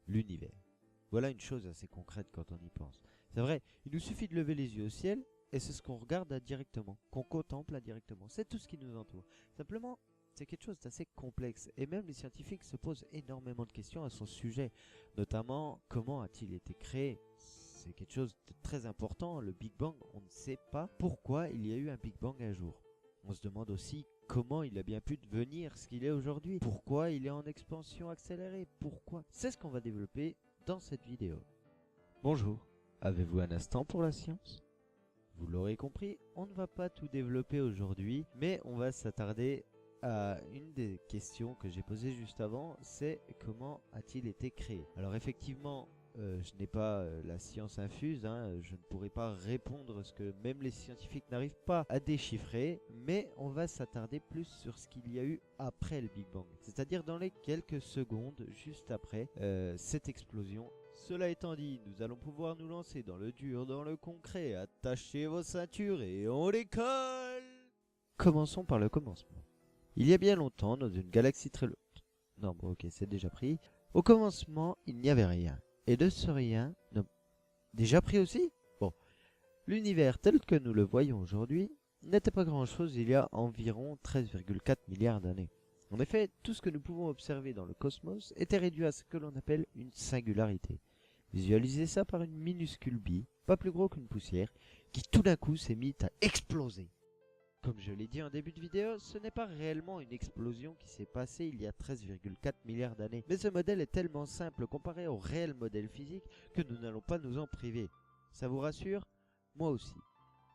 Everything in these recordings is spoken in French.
l'univers. Voilà une chose assez concrète quand on y pense. C'est vrai, il nous suffit de lever les yeux au ciel et c'est ce qu'on regarde directement, qu'on contemple indirectement. C'est tout ce qui nous entoure. Simplement, c'est quelque chose d'assez complexe et même les scientifiques se posent énormément de questions à son sujet, notamment comment a-t-il été créé. C'est quelque chose de très important, le Big Bang, on ne sait pas pourquoi il y a eu un Big Bang un jour. On se demande aussi comment il a bien pu devenir ce qu'il est aujourd'hui, pourquoi il est en expansion accélérée, pourquoi. C'est ce qu'on va développer dans cette vidéo. Bonjour, avez-vous un instant pour la science? Vous l'aurez compris, on ne va pas tout développer aujourd'hui, mais on va s'attarder à une des questions que j'ai posées juste avant, c'est comment a-t-il été créé? Alors effectivement, je n'ai pas la science infuse, hein, je ne pourrai pas répondre ce que même les scientifiques n'arrivent pas à déchiffrer, mais on va s'attarder plus sur ce qu'il y a eu après le Big Bang, c'est-à-dire dans les quelques secondes juste après cette explosion. Cela étant dit, nous allons pouvoir nous lancer dans le dur, dans le concret, attachez vos ceintures et on décolle! Commençons par le commencement. Il y a bien longtemps, dans une galaxie très loin. Non, bon, ok, c'est déjà pris. Au commencement, il n'y avait rien. Et de ce rien... Non. Déjà pris aussi? Bon. L'univers tel que nous le voyons aujourd'hui n'était pas grand-chose il y a environ 13,4 milliards d'années. En effet, tout ce que nous pouvons observer dans le cosmos était réduit à ce que l'on appelle une singularité. Visualisez ça par une minuscule bille, pas plus gros qu'une poussière, qui tout d'un coup s'est mise à exploser. Comme je l'ai dit en début de vidéo, ce n'est pas réellement une explosion qui s'est passée il y a 13,4 milliards d'années. Mais ce modèle est tellement simple comparé au réel modèle physique que nous n'allons pas nous en priver. Ça vous rassure? Moi aussi.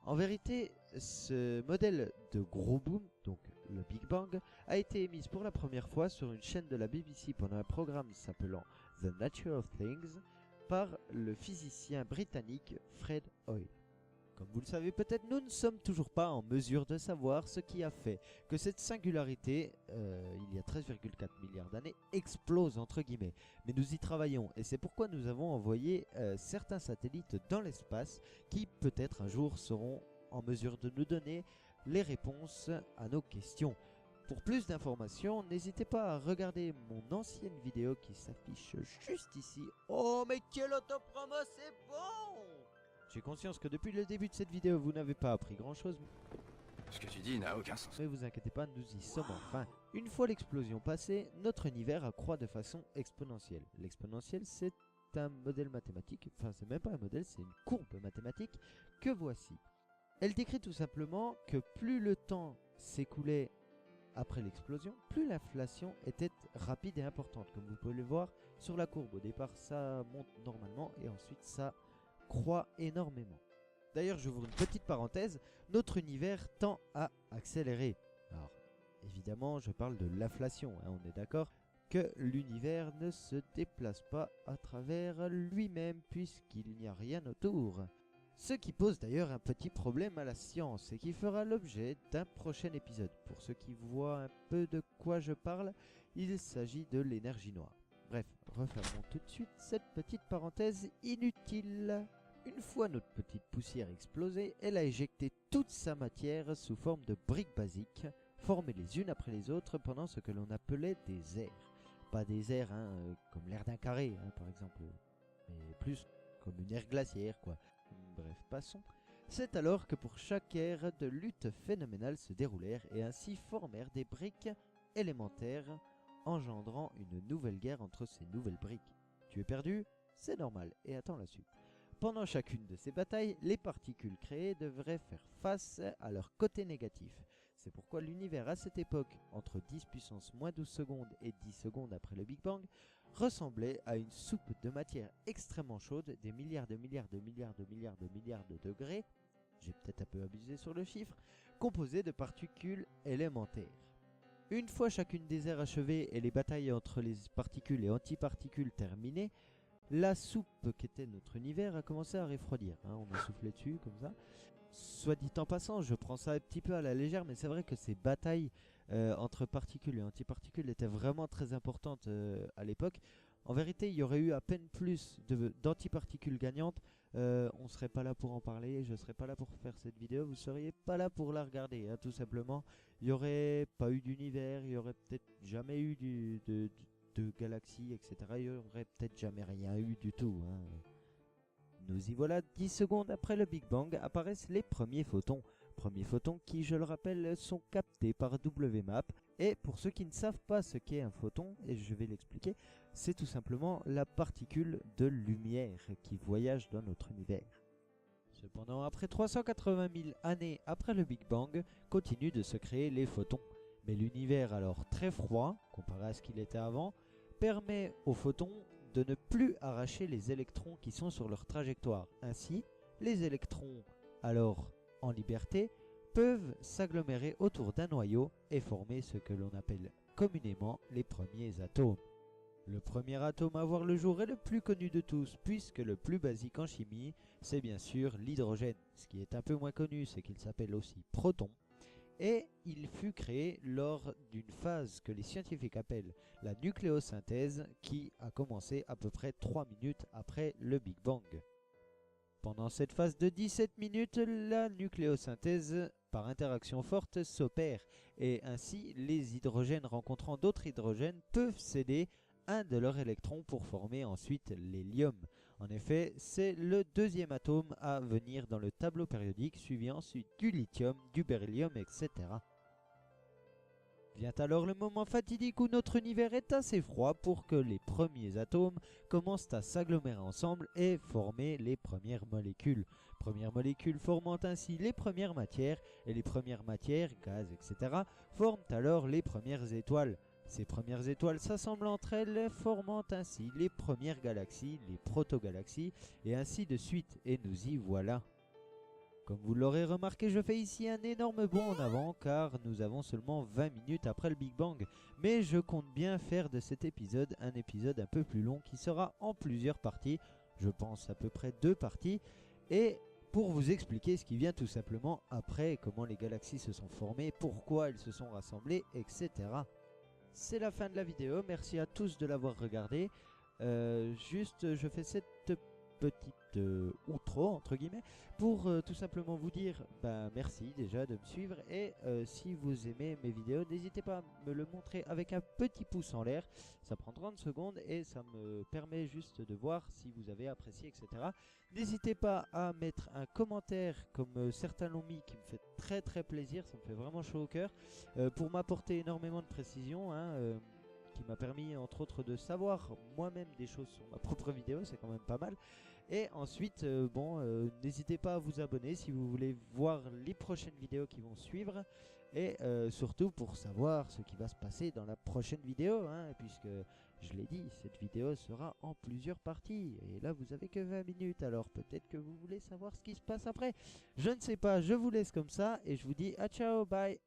En vérité, ce modèle de gros boom, donc le Big Bang, a été émis pour la première fois sur une chaîne de la BBC pendant un programme s'appelant The Nature of Things par le physicien britannique Fred Hoyle. Comme vous le savez peut-être, nous ne sommes toujours pas en mesure de savoir ce qui a fait que cette singularité, il y a 13,4 milliards d'années, explose entre guillemets. Mais nous y travaillons et c'est pourquoi nous avons envoyé certains satellites dans l'espace qui peut-être un jour seront en mesure de nous donner les réponses à nos questions. Pour plus d'informations, n'hésitez pas à regarder mon ancienne vidéo qui s'affiche juste ici. Oh mais quel autopromo, c'est bon! J'ai conscience que depuis le début de cette vidéo, vous n'avez pas appris grand chose. Ce que tu dis n'a aucun sens. Mais vous inquiétez pas, nous y sommes enfin. Une fois l'explosion passée, notre univers accroît de façon exponentielle. L'exponentielle, c'est un modèle mathématique, enfin c'est même pas un modèle, c'est une courbe mathématique que voici. Elle décrit tout simplement que plus le temps s'écoulait après l'explosion, plus l'inflation était rapide et importante. Comme vous pouvez le voir sur la courbe, au départ ça monte normalement et ensuite ça croît énormément. D'ailleurs, j'ouvre une petite parenthèse, notre univers tend à accélérer. Alors, évidemment, je parle de l'inflation, hein, on est d'accord que l'univers ne se déplace pas à travers lui-même puisqu'il n'y a rien autour. Ce qui pose d'ailleurs un petit problème à la science et qui fera l'objet d'un prochain épisode. Pour ceux qui voient un peu de quoi je parle, il s'agit de l'énergie noire. Bref, refermons tout de suite cette petite parenthèse inutile. Une fois notre petite poussière explosée, elle a éjecté toute sa matière sous forme de briques basiques, formées les unes après les autres pendant ce que l'on appelait des aires. Pas des aires comme l'air d'un carré, par exemple, mais plus comme une aire glaciaire, quoi. Bref, passons. C'est alors que pour chaque aire, de luttes phénoménales se déroulèrent et ainsi formèrent des briques élémentaires, engendrant une nouvelle guerre entre ces nouvelles briques. Tu es perdu? C'est normal, et attends la suite. Pendant chacune de ces batailles, les particules créées devraient faire face à leur côté négatif. C'est pourquoi l'univers à cette époque, entre 10 puissance moins 12 secondes et 10 secondes après le Big Bang, ressemblait à une soupe de matière extrêmement chaude, des milliards de milliards de milliards de milliards de milliards de degrés, j'ai peut-être un peu abusé sur le chiffre, composée de particules élémentaires. Une fois chacune des aires achevées et les batailles entre les particules et antiparticules terminées, la soupe qu'était notre univers a commencé à refroidir. On a soufflé dessus comme ça. Soit dit en passant, je prends ça un petit peu à la légère, mais c'est vrai que ces batailles entre particules et antiparticules étaient vraiment très importantes à l'époque. En vérité, il y aurait eu à peine plus d'antiparticules gagnantes. On ne serait pas là pour en parler, je ne serais pas là pour faire cette vidéo, vous ne seriez pas là pour la regarder, tout simplement. Il n'y aurait pas eu d'univers, il n'y aurait peut-être jamais eu de galaxies, etc., il n'y aurait peut-être jamais rien eu du tout, hein. Nous y voilà, 10 secondes après le Big Bang apparaissent les premiers photons. Premiers photons qui, je le rappelle, sont captés par WMAP. Et pour ceux qui ne savent pas ce qu'est un photon, et je vais l'expliquer, c'est tout simplement la particule de lumière qui voyage dans notre univers. Cependant, après 380 000 années après le Big Bang, continuent de se créer les photons. Mais l'univers, alors très froid, comparé à ce qu'il était avant, permet aux photons de ne plus arracher les électrons qui sont sur leur trajectoire. Ainsi, les électrons, alors en liberté, peuvent s'agglomérer autour d'un noyau et former ce que l'on appelle communément les premiers atomes. Le premier atome à voir le jour est le plus connu de tous, puisque le plus basique en chimie, c'est bien sûr l'hydrogène. Ce qui est un peu moins connu, c'est qu'il s'appelle aussi proton. Et il fut créé lors d'une phase que les scientifiques appellent la nucléosynthèse, qui a commencé à peu près 3 minutes après le Big Bang. Pendant cette phase de 17 minutes, la nucléosynthèse par interaction forte s'opère, et ainsi les hydrogènes rencontrant d'autres hydrogènes peuvent céder un de leurs électrons pour former ensuite l'hélium. En effet, c'est le deuxième atome à venir dans le tableau périodique, suivi ensuite du lithium, du beryllium, etc. Vient alors le moment fatidique où notre univers est assez froid pour que les premiers atomes commencent à s'agglomérer ensemble et former les premières molécules. Premières molécules formant ainsi les premières matières, et les premières matières, gaz, etc., forment alors les premières étoiles. Ces premières étoiles s'assemblent entre elles, formant ainsi les premières galaxies, les protogalaxies, et ainsi de suite, et nous y voilà. Comme vous l'aurez remarqué, je fais ici un énorme bond en avant, car nous avons seulement 20 minutes après le Big Bang, mais je compte bien faire de cet épisode un épisode un peu plus long, qui sera en plusieurs parties, je pense à peu près 2 parties, et pour vous expliquer ce qui vient tout simplement après, comment les galaxies se sont formées, pourquoi elles se sont rassemblées, etc. C'est la fin de la vidéo, merci à tous de l'avoir regardé. Je fais cette petite outro entre guillemets pour tout simplement vous dire merci déjà de me suivre, et si vous aimez mes vidéos, n'hésitez pas à me le montrer avec un petit pouce en l'air. Ça prend 30 secondes et ça me permet juste de voir si vous avez apprécié, etc. N'hésitez pas à mettre un commentaire comme certains l'ont mis, qui me fait très très plaisir, ça me fait vraiment chaud au cœur, pour m'apporter énormément de précision, qui m'a permis entre autres de savoir moi-même des choses sur ma propre vidéo, c'est quand même pas mal. Et ensuite, n'hésitez pas à vous abonner si vous voulez voir les prochaines vidéos qui vont suivre, et surtout pour savoir ce qui va se passer dans la prochaine vidéo, puisque je l'ai dit, cette vidéo sera en plusieurs parties, et là vous avez que 20 minutes, alors peut-être que vous voulez savoir ce qui se passe après. Je ne sais pas, je vous laisse comme ça, et je vous dis à ciao, bye.